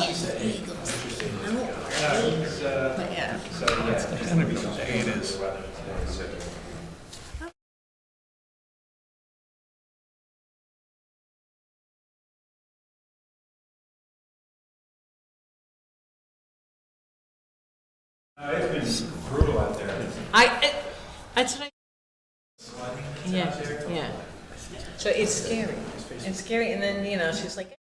But yeah. Depending on what day it is. It's been brutal out there. That's what I. Yeah, yeah. So it's scary. It's scary, and then she's like.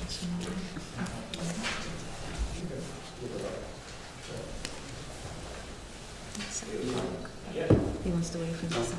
He wants to wait for this.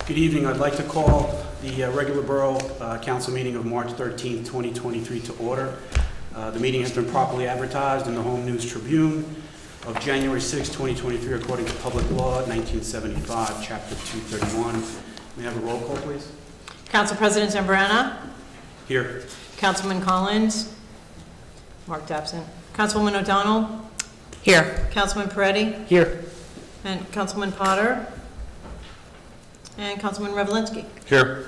Good evening. I'd like to call the regular Borough Council meeting of March 13th, 2023 to order. The meeting has been properly advertised in the Home News Tribune of January 6, 2023, according to Public Law 1975, Chapter 231. May I have a roll call, please? Council President Zambrana. Here. Councilman Collins. Marked absent. Councilwoman O'Donnell. Here. Councilman Peretti. Here. And Councilman Potter. And Councilman Revelinsky. Here.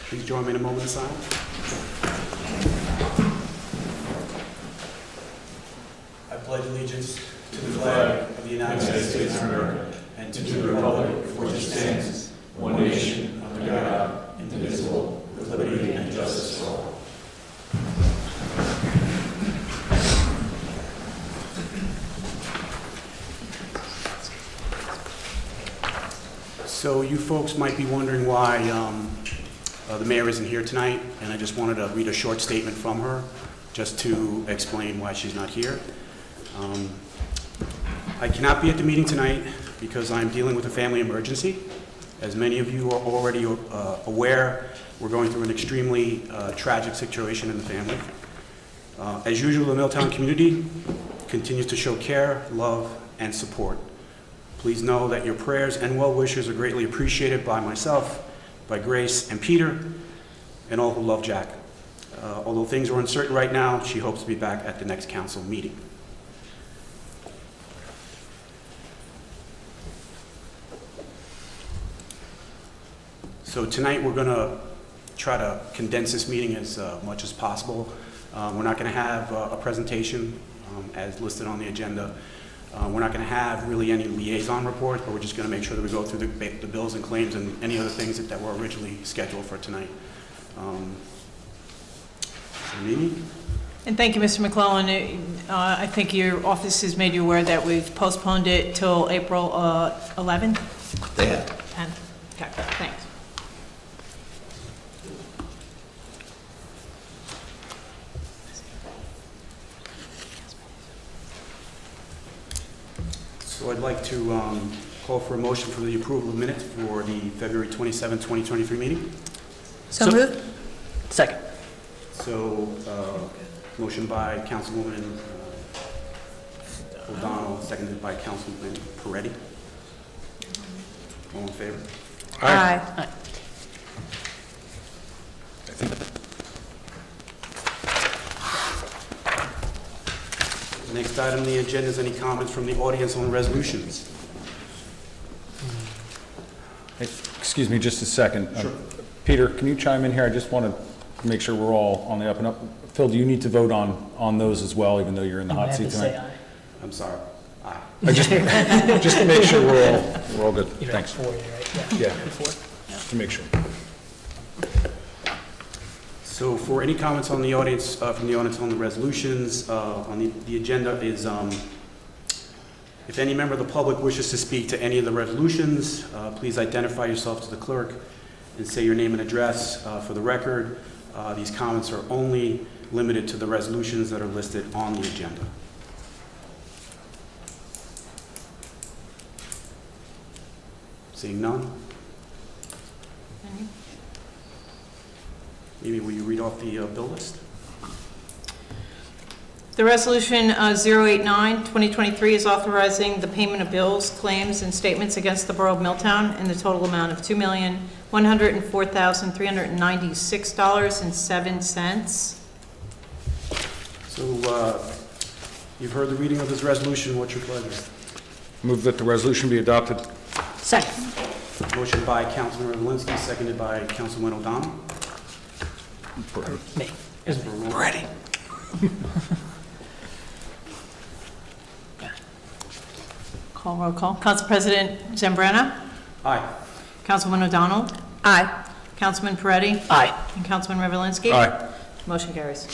Please join me in a moment of silence. I pledge allegiance to the flag of the United States of America and to the republic for which it stands, one nation, under God, indivisible, with liberty and justice for all. So you folks might be wondering why the mayor isn't here tonight, and I just wanted to read a short statement from her just to explain why she's not here. I cannot be at the meeting tonight because I'm dealing with a family emergency. As many of you are already aware, we're going through an extremely tragic situation in the family. As usual, the Milltown community continues to show care, love, and support. Please know that your prayers and well wishes are greatly appreciated by myself, by Grace and Peter, and all who love Jack. Although things are uncertain right now, she hopes to be back at the next council meeting. So tonight we're going to try to condense this meeting as much as possible. We're not going to have a presentation as listed on the agenda. We're not going to have really any liaison report, but we're just going to make sure that we go through the bills and claims and any other things that were originally scheduled for tonight. Mimi? And thank you, Mr. McClellan. I think your office has made you aware that we've postponed it till April 11th? They have. 10th. Okay, thanks. So I'd like to call for a motion for the approval of minutes for the February 27, 2023 meeting. So moved. Second. So, motion by Councilwoman O'Donnell, seconded by Councilman Peretti. All in favor? Aye. Next item on the agenda is any comments from the audience on resolutions? Excuse me just a second. Sure. Peter, can you chime in here? I just want to make sure we're all on the up and up. Phil, do you need to vote on those as well, even though you're in the hot seat tonight? I'm sorry. Aye. Just to make sure we're all good. Thanks. Four, right? Yeah, to make sure. So for any comments on the audience, from the audience on the resolutions, on the agenda is, if any member of the public wishes to speak to any of the resolutions, please identify yourself to the clerk and say your name and address for the record. These comments are only limited to the resolutions that are listed on the agenda. Seeing none? Any? Maybe will you read off the bill list? The resolution 089-2023 is authorizing the payment of bills, claims, and statements against the Borough of Milltown in the total amount of $2,104,396.07. So you've heard the reading of this resolution. What's your pleasure? Move that the resolution be adopted. Second. Motion by Councilman Revelinsky, seconded by Councilman O'Donnell. Me. Ready. Roll call. Council President Zambrana? Aye. Councilwoman O'Donnell? Aye. Councilman Peretti? Aye. And Councilman Revelinsky? Aye. Motion carries.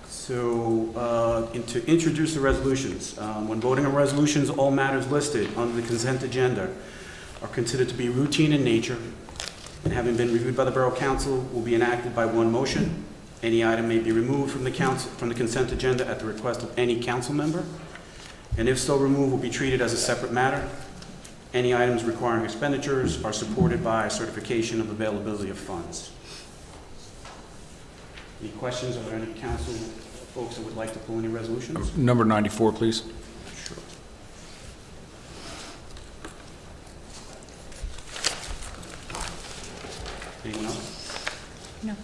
So, to introduce the resolutions, when voting on resolutions, all matters listed under the consent agenda are considered to be routine in nature and having been reviewed by the Borough Council will be enacted by one motion. Any item may be removed from the consent agenda at the request of any council member, and if so removed, will be treated as a separate matter. Any items requiring expenditures are supported by certification of availability of funds. Any questions? Are there any council folks that would like to pull any resolutions? Number 94, please. Sure. Anyone else? No.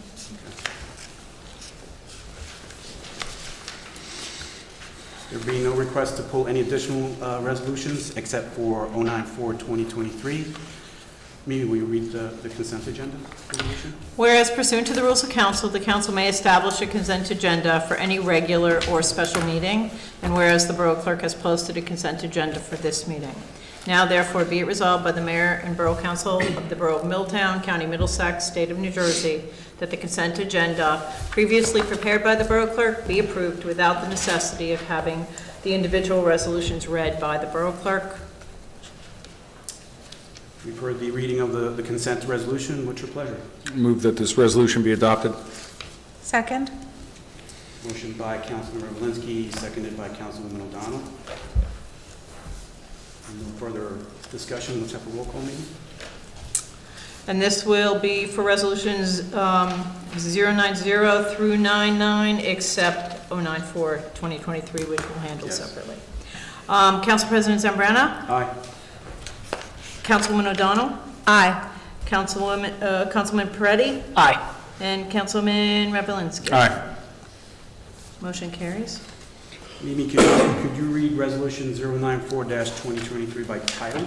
There being no request to pull any additional resolutions except for 094-2023, Mimi, will you read the consent agenda resolution? Whereas pursuant to the rules of council, the council may establish a consent agenda for any regular or special meeting, and whereas the Borough Clerk has posted a consent agenda for this meeting. Now therefore be it resolved by the Mayor and Borough Council of the Borough of Milltown, County Middlesex, State of New Jersey, that the consent agenda previously prepared by the Borough Clerk be approved without the necessity of having the individual resolutions read by the Borough Clerk. We've heard the reading of the consent resolution. What's your pleasure? Move that this resolution be adopted. Second. Motion by Councilman Revelinsky, seconded by Councilwoman O'Donnell. No further discussion. Let's have a roll call meeting. And this will be for resolutions 090 through 99, except 094-2023, which we'll handle Yes. separately. Council President Zambrana? Aye. Councilwoman O'Donnell? Aye. Councilman Peretti? Aye. And Councilman Revelinsky? Aye. Motion carries. Mimi, could you read Resolution 094-2023 by title?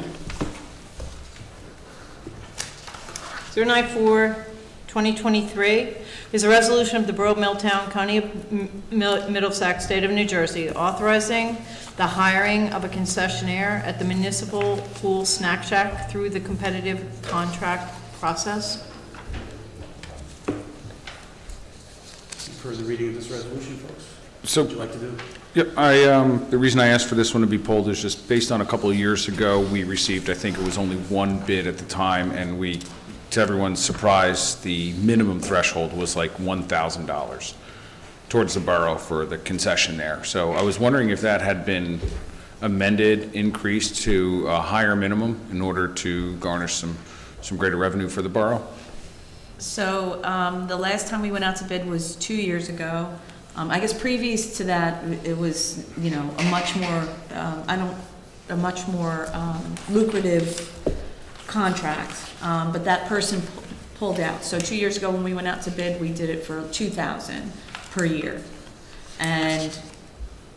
094-2023 is a resolution of the Borough of Milltown, County of Middlesex, State of New Jersey, authorizing the hiring of a concessionaire at the municipal pool snack shack through the competitive contract process. You've heard the reading of this resolution, folks. So, What would you like to do? yep, the reason I asked for this one to be pulled is just based on a couple of years ago, we received, I think it was only one bid at the time, and we, to everyone's surprise, the minimum threshold was like $1,000 towards the borough for the concession there. So I was wondering if that had been amended, increased to a higher minimum in order to garnish some greater revenue for the borough? So the last time we went out to bid was 2 years ago. I guess previous to that, it was, you know, a much more lucrative contract, but that person pulled out. So 2 years ago when we went out to bid, we did it for $2,000 per year. And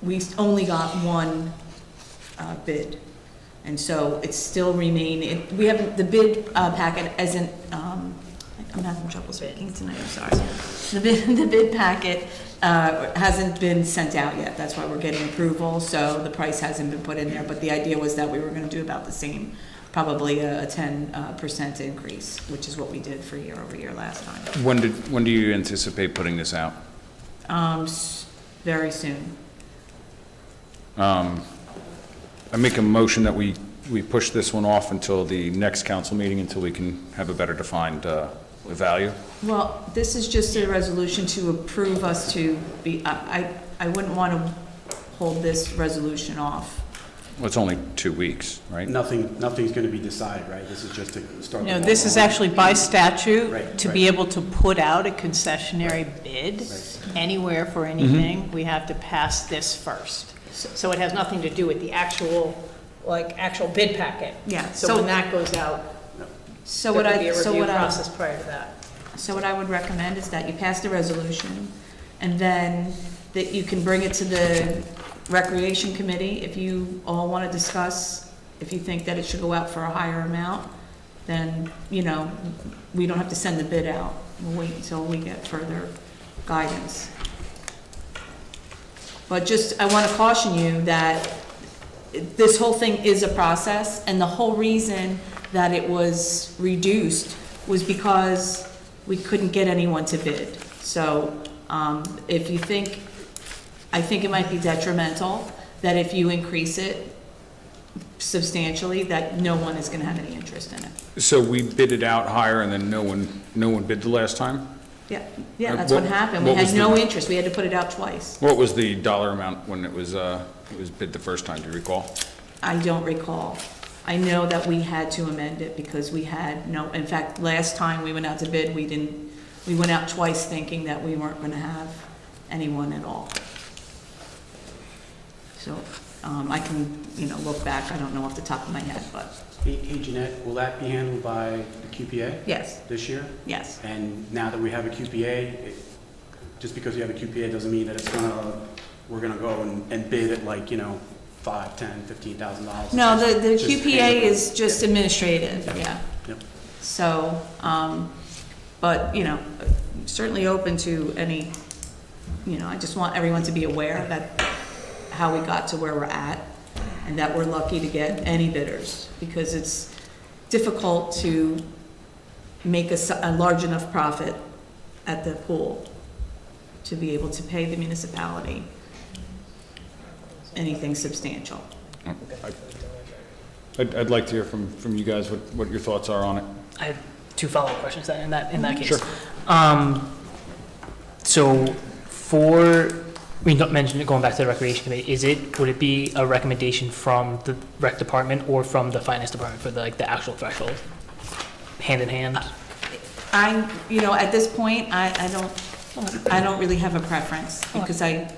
we only got one bid. And so it's still remaining, we haven't, the bid packet isn't, I'm having trouble speaking tonight, I'm sorry. The bid packet hasn't been sent out yet. That's why we're getting approval. So the price hasn't been put in there. But the idea was that we were going to do about the same, probably a 10% increase, which is what we did for year over year last time. When do you anticipate putting this out? Very soon. I make a motion that we we push this one off until the next council meeting, until we can have a better defined value? Well, this is just a resolution to approve us to be, I wouldn't want to hold this resolution off. Well, it's only 2 weeks, right? Nothing's going to be decided, right? This is just to start. No, this is actually by statute, Right, to right. be able to put out a concessionary bid Right. anywhere for anything, we have to pass this first. So it has nothing to do with the actual bid packet. Yeah, So so- when that goes out, So there what could be a I, so review what I, process prior to that. so what I would recommend is that you pass the resolution, and then that you can bring it to the Recreation Committee if you all want to discuss, if you think that it should go out for a higher amount, then, you know, we don't have to send the bid out. We'll wait until we get further guidance. But just, I want to caution you that this whole thing is a process, and the whole reason that it was reduced was because we couldn't get anyone to bid. So, if you think, I think it might be detrimental that if you increase it substantially, that no one is gonna have any interest in it. So we bid it out higher, and then no one bid the last time? Yeah, that's what happened. We what was had no the- interest. We had to put it out twice. What was the dollar amount when it was bid the first time, do you recall? I don't recall. I know that we had to amend it because we had no, in fact, last time we went out to bid, we went out twice thinking that we weren't gonna have anyone at all. So, I can, look back, I don't know off the top of my head, but, Hey, Jeanette, will that be handled by the QPA yes, this year? yes. And now that we have a QPA, just because you have a QPA doesn't mean that we're gonna go and bid at like, $5,000, $10,000, $15,000. No, the Just QPA handle it. is just administrative, yeah. Yep. So, but, certainly open to any, I just want everyone to be aware that how we got to where we're at, and that we're lucky to get any bidders, because it's difficult to make a large enough profit at the pool to be able to pay the municipality anything substantial. I'd like to hear from you guys what your thoughts are on it. I have two follow-up questions then in that case. Sure. So we mentioned it going back to the Recreation Committee, would it be a recommendation from the Rec Department or from the Finance Department for the actual threshold? Hand in hand? At this point, I don't really have a preference, because I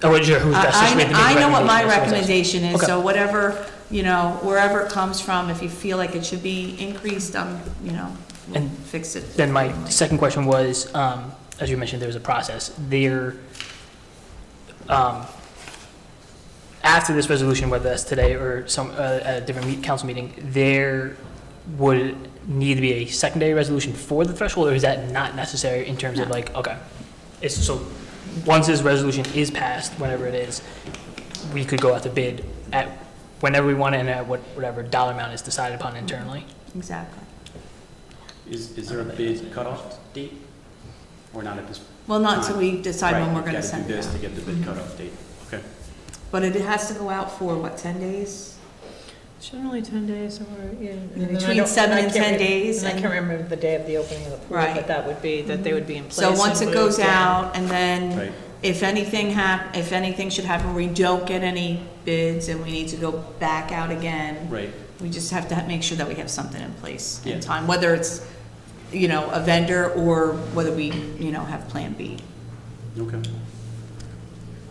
wasn't sure who's best situated to make I the know what my recommendation. recommendation is, Okay. so whatever, wherever it comes from, if you feel like it should be increased, we'll And fix it. Then my second question was, as you mentioned, there was a process. After this resolution, whether that's today or a different council meeting, there would need to be a secondary resolution for the threshold, or is that not necessary in terms of No. so once this resolution is passed, whenever it is, we could go out to bid at whenever we want it and at whatever dollar amount is decided upon internally? Exactly. Is there a bid cutoff date? Or not at this? Well, not until time? we decide when we're gonna Right, send you it gotta do this to out. get the bid cutoff date. Okay. But it has to go out for, 10 days? Generally 10 days, or, yeah. and then I Between don't- 7 I and can't 10 re- days, And I and- can't remember the day of the opening of the pool, Right. but that would be, that they would be in place. So once and it goes moved, yeah. out, and then Right. if anything should happen, we don't get any bids and we need to go back out again. Right. We just have to make sure that we have something in place in Yeah. time, whether it's, a vendor or whether we, have Plan B. Okay.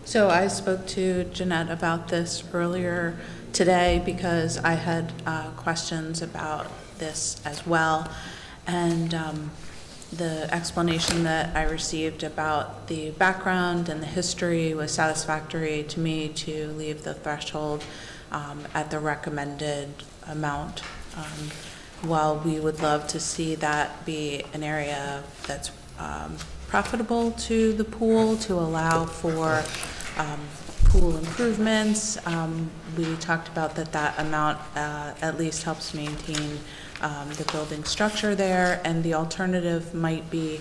So I spoke to Jeanette about this earlier today because I had questions about this as well. And the explanation that I received about the background and the history was satisfactory to me to leave the threshold at the recommended amount. While we would love to see that be an area that's profitable to the pool, to allow for pool improvements. We talked about that amount at least helps maintain the building structure there, and the alternative might be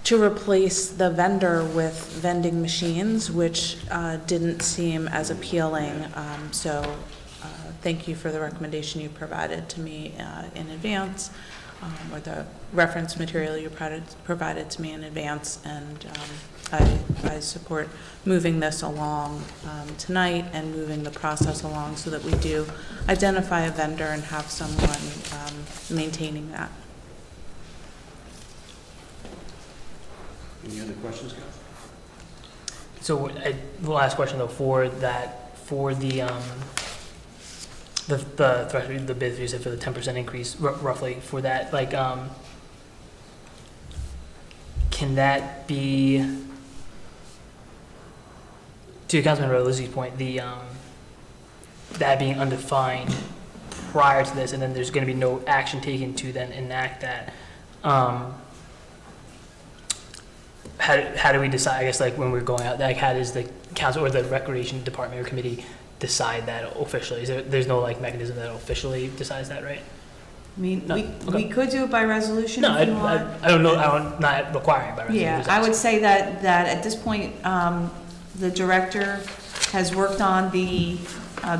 to replace the vendor with vending machines, which didn't seem as appealing. So thank you for the recommendation you provided to me in advance, or the reference material you provided to me in advance, and I support moving this along tonight and moving the process along so that we do identify a vendor and have someone maintaining that. Any other questions, guys? So the last question though, for that, for the threshold, the bid you said for the 10% increase, roughly for that, like, can that be, to Councilman Rodlizzi's point, that being undefined prior to this, and then there's going to be no action taken to then enact that. How do we decide, I guess, like when we're going out, like how does the council or the recreation department or committee decide that officially? There's no like mechanism that officially decides that, right? I mean, No, we okay. could do it by resolution No, if you want. I don't know, I'm not requiring by resolution. Yeah, just I would asking. say that at this point, the director has worked on the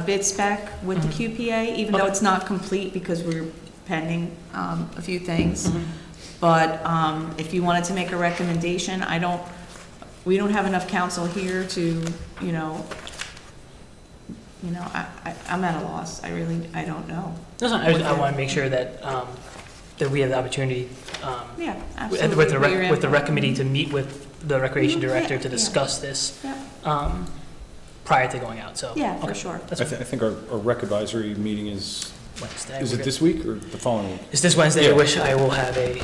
bid spec with the QPA, even though Okay. it's not complete because we're pending a few things. Mhm. But if you wanted to make a recommendation, we don't have enough counsel here to, I'm at a loss. I don't know. That's fine. I want to make sure that, that we have the opportunity, Yeah, with absolutely. with the rec committee to meet with the recreation Mhm, director yeah, to yeah. discuss this, Yeah. prior to going out, so. Yeah, for okay. sure. That's I fine. think our rec advisory meeting is Wednesday. it we're good. this week or the following week? It's this Wednesday, I Yeah. wish I will have a,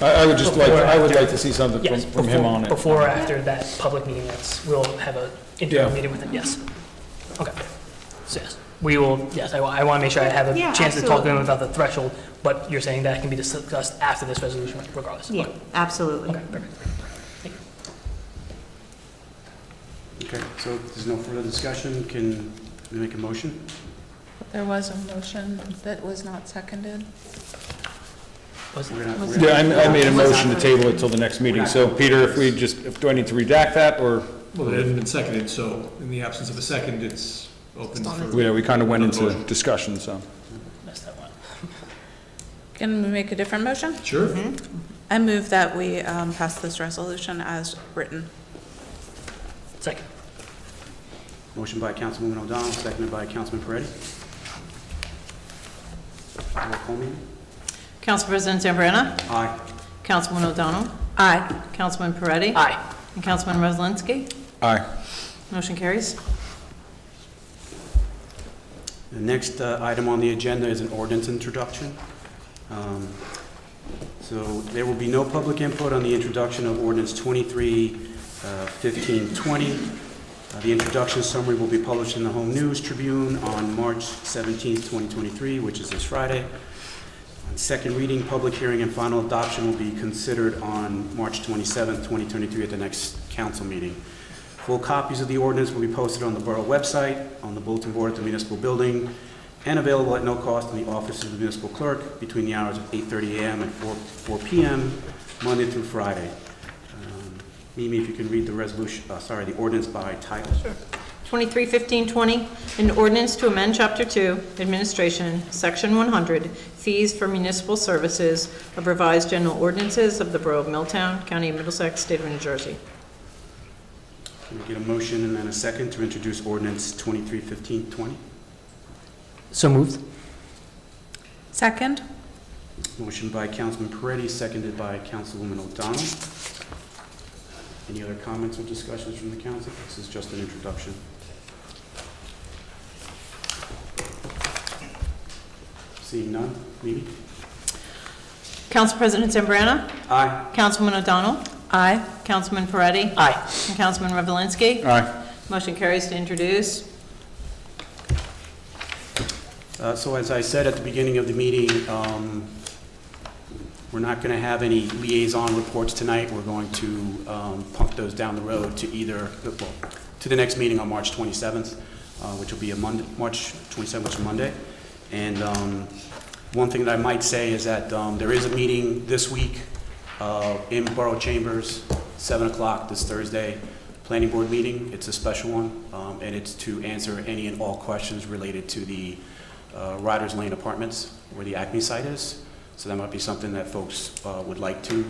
I would just like, Before or I would after? like to see something yes, from him on it. before or after that public meeting, we'll have a internal Yeah. meeting with him, yes. Okay, so yes, we will, yes, I want to make sure I have a Yeah, chance to talk to him absolutely. about the threshold, but you're saying that can be discussed after this resolution regardless? Yeah, Okay. absolutely. Okay, perfect. Thank you. Okay, so if there's no further discussion, can we make a motion? There was a motion that was not seconded. Was it- We're gonna- Was we're Yeah, gonna- I made a It was motion to not- table it till the next meeting. So Peter, if we just, do I need to redact that or, Well, it hadn't been seconded, so in the absence of a second, it's open for. yeah, we kind of went into Vote. discussion, so. Messed that one up. Can we make a different motion? Sure. I move that we pass this resolution as written. Second. Motion by Councilwoman O'Donnell, seconded by Councilman Peretti. Roll call meeting? Council President Zambrana? Aye. Councilwoman O'Donnell? Aye. Councilman Peretti? Aye. And Councilman Rozlinski? Aye. Motion carries. The next item on the agenda is an ordinance introduction. So there will be no public input on the introduction of ordinance 23-1520. The introduction summary will be published in the Home News Tribune on March 17th, 2023, which is this Friday. On second reading, public hearing, and final adoption will be considered on March 27th, 2023 at the next council meeting. Full copies of the ordinance will be posted on the Borough website, on the bulletin board at the municipal building, and available at no cost in the office of the municipal clerk between the hours of 8:30 a.m. and 4 p.m., Monday through Friday. Mimi, if you can read the the ordinance by title. Sure. 23-1520, an ordinance to amend Chapter 2, Administration, Section 100, Fees for Municipal Services of Revised General Ordinances of the Borough of Milltown, County of Middlesex, State of New Jersey. Can we get a motion and then a second to introduce ordinance 23-1520? So moved. Second? Motion by Councilman Peretti, seconded by Councilwoman O'Donnell. Any other comments or discussions from the council? This is just an introduction. Seeing none, Mimi? Council President Zambrana? Aye. Councilwoman O'Donnell? Aye. Councilman Peretti? Aye. And Councilman Revelinsky? Aye. Motion carries to introduce. So as I said at the beginning of the meeting, we're not going to have any liaison reports tonight. We're going to pump those down the road to to the next meeting on March 27th, which will be a Monday, March 27th, which is Monday. And one thing that I might say is that there is a meeting this week in Borough Chambers, 7 o'clock this Thursday. planning board meeting. It's a special one, and it's to answer any and all questions related to the Riders Lane Apartments, where the Acme site is. So that might be something that folks would like to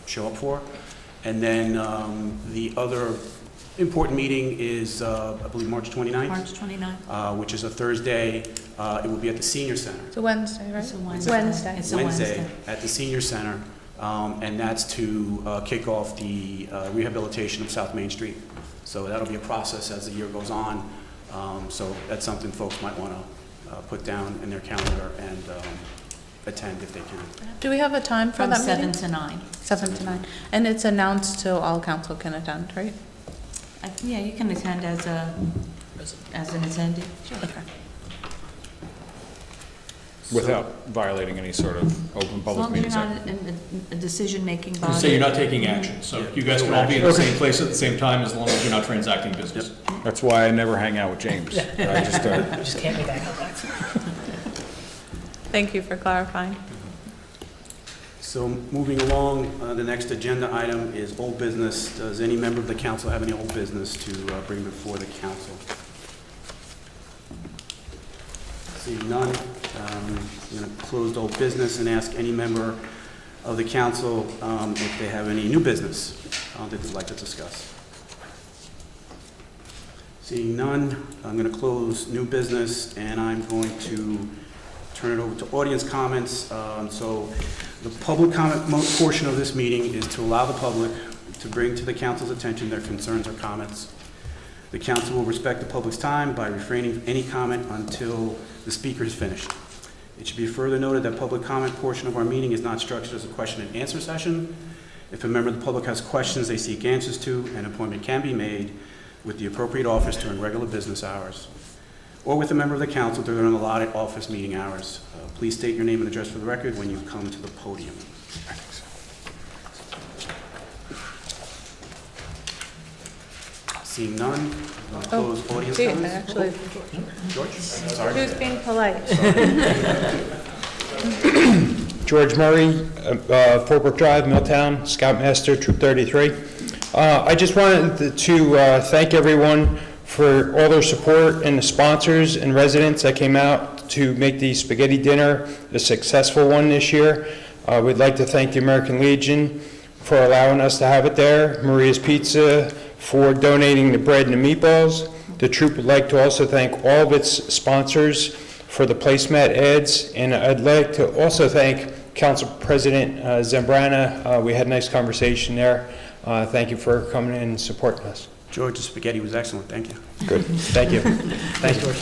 show up for. And then the other important meeting is, I believe, March 29th. March 29th. Which is a Thursday. It will be at the Senior Center. It's a Wednesday, right? It's a Wednesday. Wednesday. It's a Wednesday Wednesday. at the Senior Center, and that's to kick off the rehabilitation of South Main Street. So that'll be a process as the year goes on. So that's something folks might want to put down in their calendar and attend if they can. Do we have a time for From that 7 meeting? to 9. 7 to 9. And it's announced so all council can attend, right? Yeah, you can attend as an attendee. Okay. Without violating any sort of open As public long as meetings you're act. not in a decision-making So body. you're not taking action, so you guys can all be in the same place at the same time as long as you're not transacting business. That's why I never hang out with James. I just, Just can't make eye contact. Thank you for clarifying. So moving along, the next agenda item is old business. Does any member of the council have any old business to bring before the council? Seeing none, I'm going to close old business and ask any member of the council if they have any new business that they'd like to discuss. Seeing none, I'm going to close new business and I'm going to turn it over to audience comments. So the public comment portion of this meeting is to allow the public to bring to the council's attention their concerns or comments. The council will respect the public's time by refraining from any comment until the speaker is finished. It should be further noted that public comment portion of our meeting is not structured as a question and answer session. If a member of the public has questions they seek answers to, an appointment can be made with the appropriate office during regular business hours, or with a member of the council during allotted office meeting hours. Please state your name and address for the record when you come to the podium. Seeing none, I'll close audience Gee, comments. actually, George? Sorry. who's being polite? George Murray, Fallbrook Drive, Milltown, Scoutmaster, Troop 33. I just wanted to thank everyone for all their support and the sponsors and residents that came out to make the spaghetti dinner a successful one this year. We'd like to thank the American Legion for allowing us to have it there, Maria's Pizza for donating the bread and the meatballs. The troop would like to also thank all of its sponsors for the placemat ads, and I'd like to also thank Council President Zambrana. We had a nice conversation there. Thank you for coming in and supporting us. George, the spaghetti was excellent. Thank you. Good. Thank you. Thanks, George.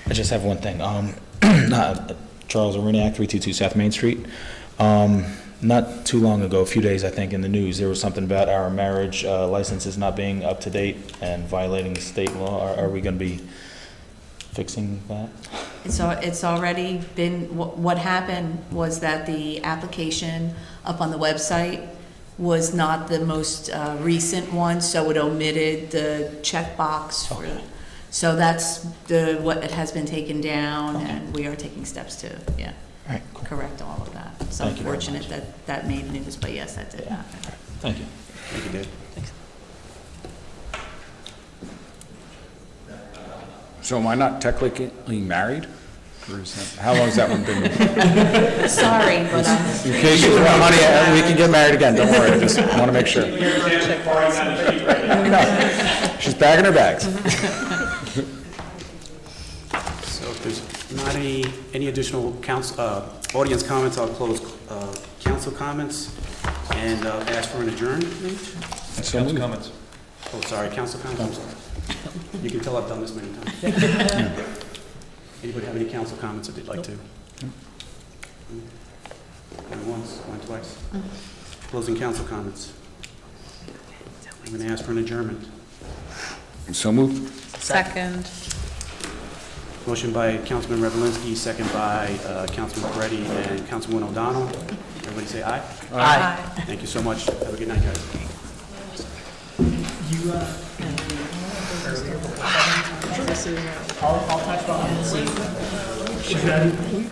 I just have one thing. Charles Aruniak, 322 South Main Street. Not too long ago, a few days, I think, in the news, there was something about our marriage licenses not being up to date and violating state law. Are we going to be fixing that? It's already been, what happened was that the application up on the website was not the most recent one, so it omitted the checkbox for, so that's what it has been taken down, and we are taking steps to, All right, cool. correct all of that. It's Thank you very unfortunate much. that made news, but yes, that did happen. Thank you. Thank you, Dave. so am I not technically married? Or is that, how long has that one been? Sorry, but I'm. In case you throw money at her, we can get married again, don't worry, I just want to make sure. No, she's bagging her bags. So if there's not any additional council, audience comments, I'll close council comments and ask for an adjournment. Council comments. Oh, sorry, council comments, I'm sorry. You can tell I've done this many times. Anybody have any council comments that they'd like to? Going once, going twice. Closing council comments. I'm going to ask for an adjournment. So moved. Second. Motion by Councilman Revelinsky, second by Councilman Peretti and Councilman O'Donnell. Everybody say aye. Aye. Thank you so much. Have a good night, guys. I'll touch on it and see.